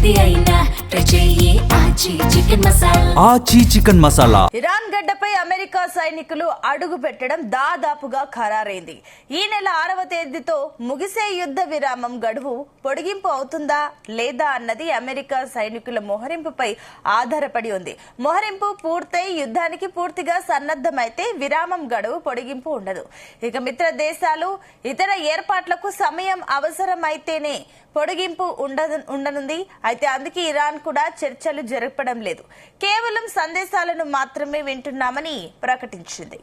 ఏది అయినా ఆచి చికెన్ మసాలా. ఇరాన్ గడ్డపై అమెరికా సైనికులు అడుగు పెట్టడం దాదాపుగా ఖరారైంది. ఈ నెల 6వ తేదీతో ముగిసే యుద్ధ విరామం గడువు పొడిగింపు అవుతుందా లేదా అన్నది అమెరికా సైనికుల మోహరింపుపై ఆధారపడి ఉంది. మోహరింపు పూర్తయి యుద్ధానికి పూర్తిగా సన్నద్దమైతే విరామం గడువు పొడిగింపు ఉండదు. ఇక మిత్ర దేశాలు ఇతర ఏర్పాట్లకు సమయం అవసరమైతేనే పొడిగింపు ఉండనుంది. అయితే అందుకే ఇరాన్ కూడా చర్చలు జరపడం లేదు, కేవలం సందేశాలను మాత్రమే వింటున్నామని ప్రకటించింది.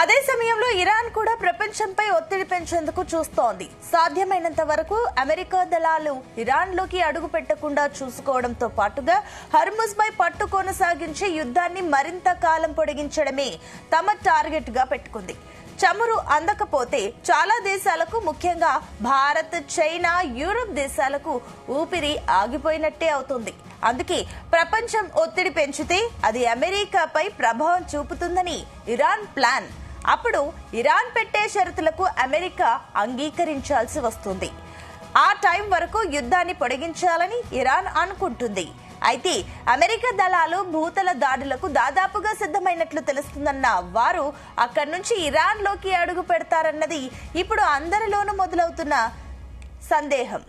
అదే సమయంలో ఇరాన్ కూడా ప్రపంచంపై ఒత్తిడి పెంచేందుకు చూస్తోంది. సాధ్యమైనంత వరకు అమెరికా దళాలు ఇరాన్ లోకి అడుగు పెట్టకుండా చూసుకోవడంతో పాటుగా హర్ముజ్ పై పట్టు కొనసాగించి యుద్ధాన్ని మరింత కాలం పొడిగించడమే తమ టార్గెట్ గా పెట్టుకుంది. చమురు అందకపోతే చాలా దేశాలకు, ముఖ్యంగా భారత్, చైనా, యూరప్ దేశాలకు ఊపిరి ఆగిపోయినట్టే అవుతుంది. అందుకే ప్రపంచం ఒత్తిడి పెంచితే అది అమెరికాపై ప్రభావం చూపుతుందని ఇరాన్ ప్లాన్. అప్పుడు ఇరాన్ పెట్టే షరతులకు అమెరికా అంగీకరించాల్సి వస్తుంది. ఆ టైం వరకు యుద్ధాన్ని పొడిగించాలని ఇరాన్ అనుకుంటుంది. అయితే అమెరికా దళాలు భూతల దాడులకు దాదాపుగా సిద్ధమైనట్లు తెలుస్తుందన్న వారు అక్కడి నుంచి ఇరాన్ లోకి అడుగు పెడతారన్నది ఇప్పుడు అందరిలోనూ మొదలవుతున్న సందేహం.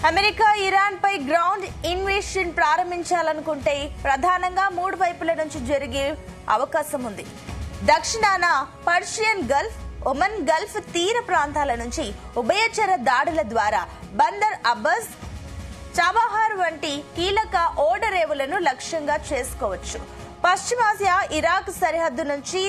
అమెరికా ఇరాన్ పై గ్రౌండ్ ఇన్వేషన్ ప్రారంభించాలనుకుంటే ప్రధానంగా 3 వైపుల నుంచి జరిగే అవకాశం ఉంది. దక్షిణాన పర్షియన్ గల్ఫ్, ఒమన్ గల్ఫ్ తీర ప్రాంతాల నుంచి ఉభయచర దాడుల ద్వారా బందర్ అబ్బాస్, చాబహార్ వంటి కీలక ఓడరేవులను లక్ష్యంగా చేసుకోవచ్చు. పశ్చిమాసియా ఇరాక్ సరిహద్దు నుంచి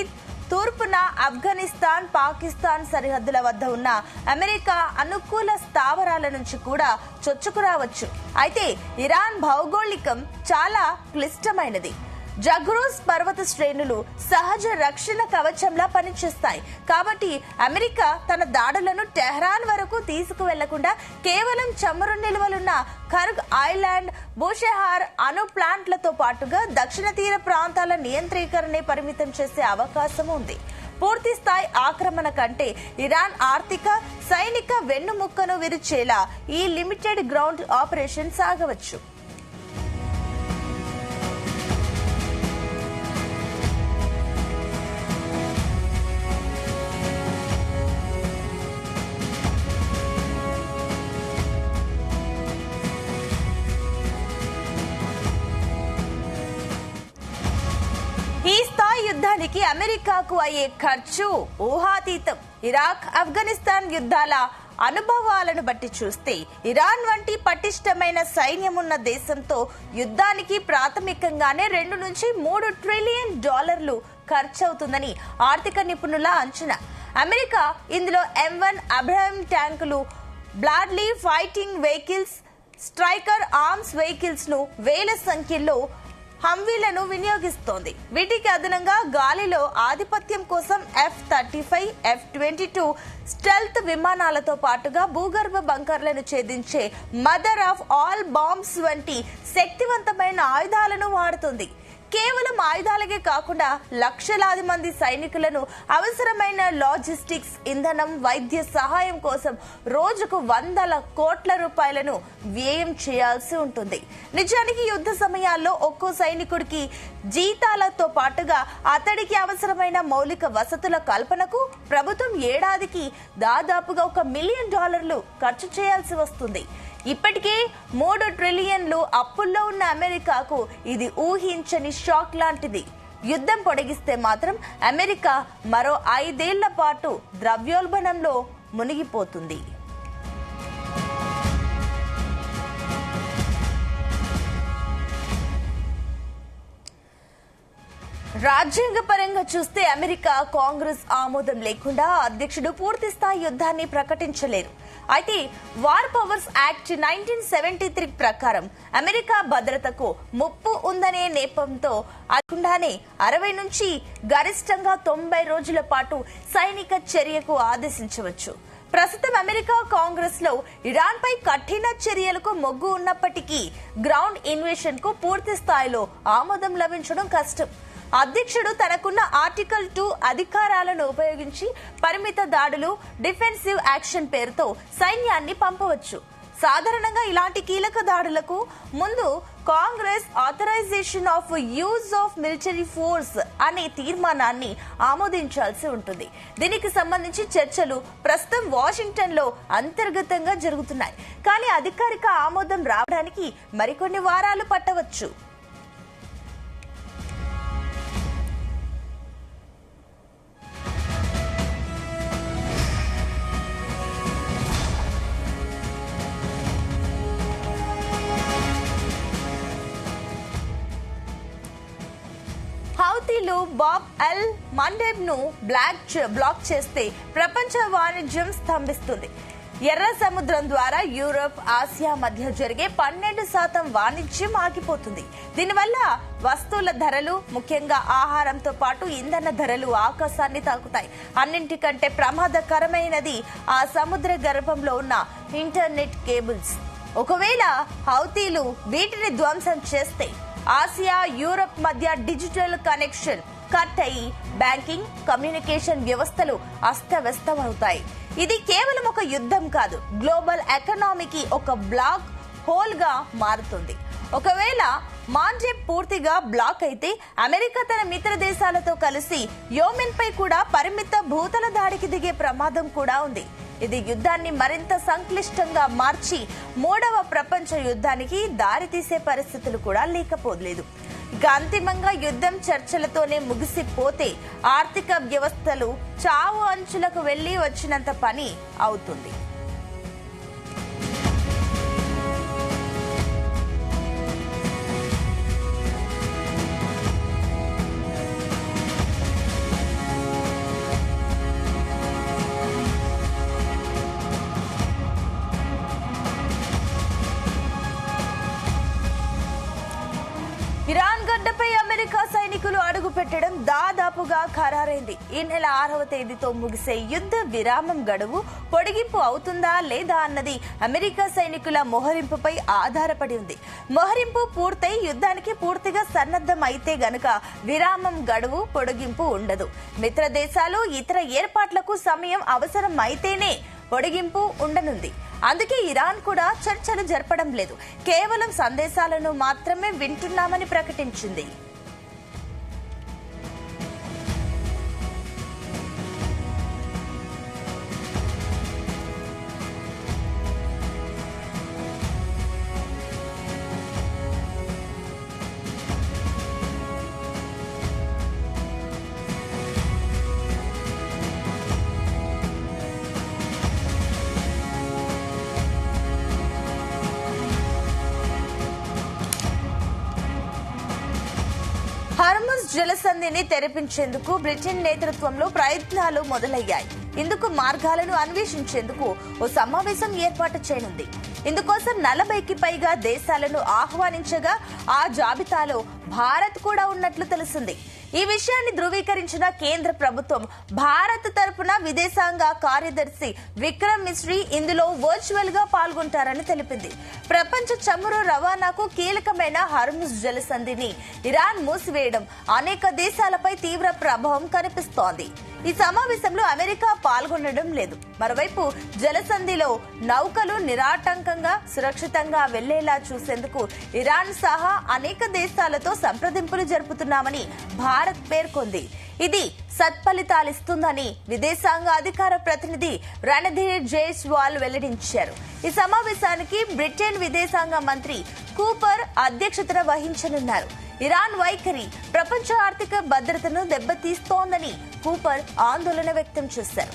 తూర్పున ఆఫ్ఘనిస్తాన్, పాకిస్తాన్ సరిహద్దుల వద్ద ఉన్న అమెరికా అనుకూల స్థావరాల నుంచి కూడా చొచ్చుకురావచ్చు. అయితే ఇరాన్ భౌగోళికం చాలా క్లిష్టమైనది. జగ్రూస్ పర్వత శ్రేణులు సహజ రక్షణ కవచంలా పనిచేస్తాయి. కాబట్టి అమెరికా తన దాడులను టెహ్రాన్ వరకు తీసుకువెళ్లకుండా కేవలం చమురు నిల్వలున్న కర్గ్ ఐలాండ్, బూషెహార్ అణు ప్లాంట్లతో పాటుగా దక్షిణ తీర ప్రాంతాల నియంత్రీకరణే పరిమితం చేసే అవకాశం ఉంది. పూర్తి స్థాయి ఆక్రమణ కంటే ఇరాన్ ఆర్థిక, సైనిక వెన్నుముక్కను విరిచేలా ఈ లిమిటెడ్ గ్రౌండ్ ఆపరేషన్ సాగవచ్చు. ఈ స్థాయి యుద్ధానికి అమెరికాకు అయ్యే ఖర్చు ఊహాతీతం. ఇరాక్, ఆఫ్ఘనిస్తాన్ యుద్ధాల అనుభవాలను బట్టి చూస్తే ఇరాన్ వంటి పటిష్టమైన సైన్యమున్న దేశంతో యుద్ధానికి ప్రాథమికంగానే $2 నుంచి $3 ట్రిలియన్ ఖర్చవుతుందని ఆర్థిక నిపుణుల అంచనా. అమెరికా ఇందులో M1 అబ్రహం ట్యాంకులు, Bradley fighting vehicles, Stryker arms vehicles ను వేల సంఖ్యలో హంవీలను వినియోగిస్తోంది. వీటికి అదనంగా గాలిలో ఆధిపత్యం కోసం F-35, F-22 స్టెల్త్ విమానాలతో పాటుగా భూగర్భ బంకర్లను ఛేదించే మదర్ ఆఫ్ ఆల్ బాంబ్స్ వంటి శక్తివంతమైన ఆయుధాలను వాడుతుంది. కేవలం ఆయుధాలకే కాకుండా లక్షలాది మంది సైనికులను, అవసరమైన లాజిస్టిక్స్, ఇంధనం, వైద్య సహాయం కోసం రోజుకు $100 కోట్ల వ్యయం చేయాల్సి ఉంటుంది. నిజానికి యుద్ధ సమయాల్లో ఒక్కో సైనికుడికి జీతాలతో పాటుగా అతడికి అవసరమైన మౌలిక వసతుల కల్పనకు ప్రభుత్వం ఏడాదికి దాదాపుగా $1 మిలియన్ ఖర్చు చేయాల్సి వస్తుంది. ఇప్పటికే $3 ట్రిలియన్ అప్పుల్లో ఉన్న అమెరికాకు ఇది ఊహించని షాక్ లాంటిది. యుద్ధం పొడిగిస్తే మాత్రం అమెరికా మరో 5 ఏళ్ల పాటు ద్రవ్యోల్బణంలో మునిగిపోతుంది. రాజ్యాంగపరంగా చూస్తే అమెరికా కాంగ్రెస్ ఆమోదం లేకుండా అధ్యక్షుడు పూర్తిస్థాయి యుద్ధాన్ని ప్రకటించలేరు. అయితే వార్ పవర్స్ యాక్ట్ 1973 ప్రకారం అమెరికా భద్రతకు ముప్పు ఉందనే నేపంతో అకుండానే 60 నుంచి గరిష్టంగా 90 రోజుల పాటు సైనిక చర్యకు ఆదేశించవచ్చు. ప్రస్తుతం అమెరికా కాంగ్రెస్ లో ఇరాన్ పై కఠిన చర్యలకు మొగ్గు ఉన్నప్పటికీ గ్రౌండ్ ఇన్వేషన్ కు పూర్తి స్థాయిలో ఆమోదం లభించడం కష్టం. అధ్యక్షుడు తనకున్న ఆర్టికల్ 2 అధికారాలను ఉపయోగించి పరిమిత దాడులు, డిఫెన్సివ్ యాక్షన్ పేరుతో సైన్యాన్ని పంపవచ్చు. సాధారణంగా ఇలాంటి కీలక దాడులకు ముందు Congress authorization of use of military force అనే తీర్మానాన్ని ఆమోదించాల్సి ఉంటుంది. దీనికి సంబంధించి చర్చలు ప్రస్తుతం వాషింగ్టన్ లో అంతర్గతంగా జరుగుతున్నాయి. కానీ అధికారిక ఆమోదం రావడానికి మరికొన్ని వారాలు పట్టవచ్చు. హౌతీలు బాబ్ అల్ మండేబ్ ను బ్లాక్ చేస్తే ప్రపంచ వాణిజ్యం స్తంభిస్తుంది. ఎర్ర సముద్రం ద్వారా యూరప్, ఆసియా మధ్య జరిగే 12% వాణిజ్యం ఆగిపోతుంది. దీనివల్ల వస్తువుల ధరలు, ముఖ్యంగా ఆహారంతో పాటు ఇంధన ధరలు ఆకాశాన్ని తాకుతాయి. అన్నింటికంటే ప్రమాదకరమైనది ఆ సముద్ర గర్భంలో ఉన్న ఇంటర్నెట్ కేబుల్స్. ఒకవేళ హౌతీలు వీటిని ధ్వంసం చేస్తే ఆసియా, యూరప్ మధ్య డిజిటల్ కనెక్షన్ కట్ అయి బ్యాంకింగ్, కమ్యూనికేషన్ వ్యవస్థలు అస్తవ్యస్తమవుతాయి. ఇది కేవలం ఒక యుద్ధం కాదు, గ్లోబల్ ఎకనామీకి ఒక బ్లాక్ హోల్ గా మారుతుంది. ఒకవేళ మాండేబ్ పూర్తిగా బ్లాక్ అయితే అమెరికా తన మిత్ర దేశాలతో కలిసి యెమెన్ పై కూడా పరిమిత భూతల దాడికి దిగే ప్రమాదం కూడా ఉంది. ఇది యుద్ధాన్ని మరింత సంక్లిష్టంగా మార్చి 3వ ప్రపంచ యుద్ధానికి దారితీసే పరిస్థితులు కూడా లేకపోలేదు. ఇక అంతిమంగా యుద్ధం చర్చలతోనే ముగిసిపోతే ఆర్థిక వ్యవస్థలు చావు అంచులకు వెళ్లి వచ్చినంత పని అవుతుంది. ఇరాన్ గడ్డపై అమెరికా సైనికులు అడుగు పెట్టడం దాదాపుగా ఖరారైంది. ఈ నెల 6వ తేదీతో ముగిసే యుద్ధ విరామం గడువు పొడిగింపు అవుతుందా లేదా అన్నది అమెరికా సైనికుల మోహరింపుపై ఆధారపడి ఉంది. మోహరింపు పూర్తయి యుద్ధానికి పూర్తిగా సన్నద్ధం అయితే గనుక విరామం గడువు పొడిగింపు ఉండదు. మిత్ర దేశాలు ఇతర ఏర్పాట్లకు సమయం అవసరం అయితేనే పొడిగింపు ఉండనుంది. అందుకే ఇరాన్ కూడా చర్చలు జరపడం లేదు, కేవలం సందేశాలను మాత్రమే వింటున్నామని ప్రకటించింది. హార్ముజ్ జలసంధిని తెరిపించేందుకు బ్రిటన్ నేతృత్వంలో ప్రయత్నాలు మొదలయ్యాయి. ఇందుకు మార్గాలను అన్వేషించేందుకు ఓ సమావేశం ఏర్పాటు చేయనుంది. ఇందుకోసం 40కి పైగా దేశాలను ఆహ్వానించగా ఆ జాబితాలో భారత్ కూడా ఉన్నట్లు తెలిసింది. ఈ విషయాన్ని ధృవీకరించిన కేంద్ర ప్రభుత్వం భారత్ తరపున విదేశాంగ కార్యదర్శి విక్రమ్ మిశ్రీ ఇందులో వర్చువల్ గా పాల్గొంటారని తెలిపింది. ప్రపంచ చమురు రవాణాకు కీలకమైన హార్ముజ్ జలసంధిని ఇరాన్ మూసివేయడం అనేక దేశాలపై తీవ్ర ప్రభావం కనిపిస్తోంది. ఈ సమావేశంలో అమెరికా పాల్గొనడం లేదు. మరోవైపు జలసంధిలో నౌకలు నిరాటంకంగా సురక్షితంగా వెళ్లేలా చూసేందుకు ఇరాన్ సహా అనేక దేశాలతో సంప్రదింపులు జరుపుతున్నామని భారత్ పేర్కొంది. ఇది సత్ఫలితాలిస్తుందని విదేశాంగ అధికార ప్రతినిధి రణధీర్ జైస్వాల్ వెల్లడించారు. ఈ సమావేశానికి బ్రిటన్ విదేశాంగ మంత్రి కూపర్ అధ్యక్షతన వహించనున్నారు. ఇరాన్ వైఖరి ప్రపంచ ఆర్థిక భద్రతను దెబ్బతీస్తోందని కూపర్ ఆందోళన వ్యక్తం చేశారు.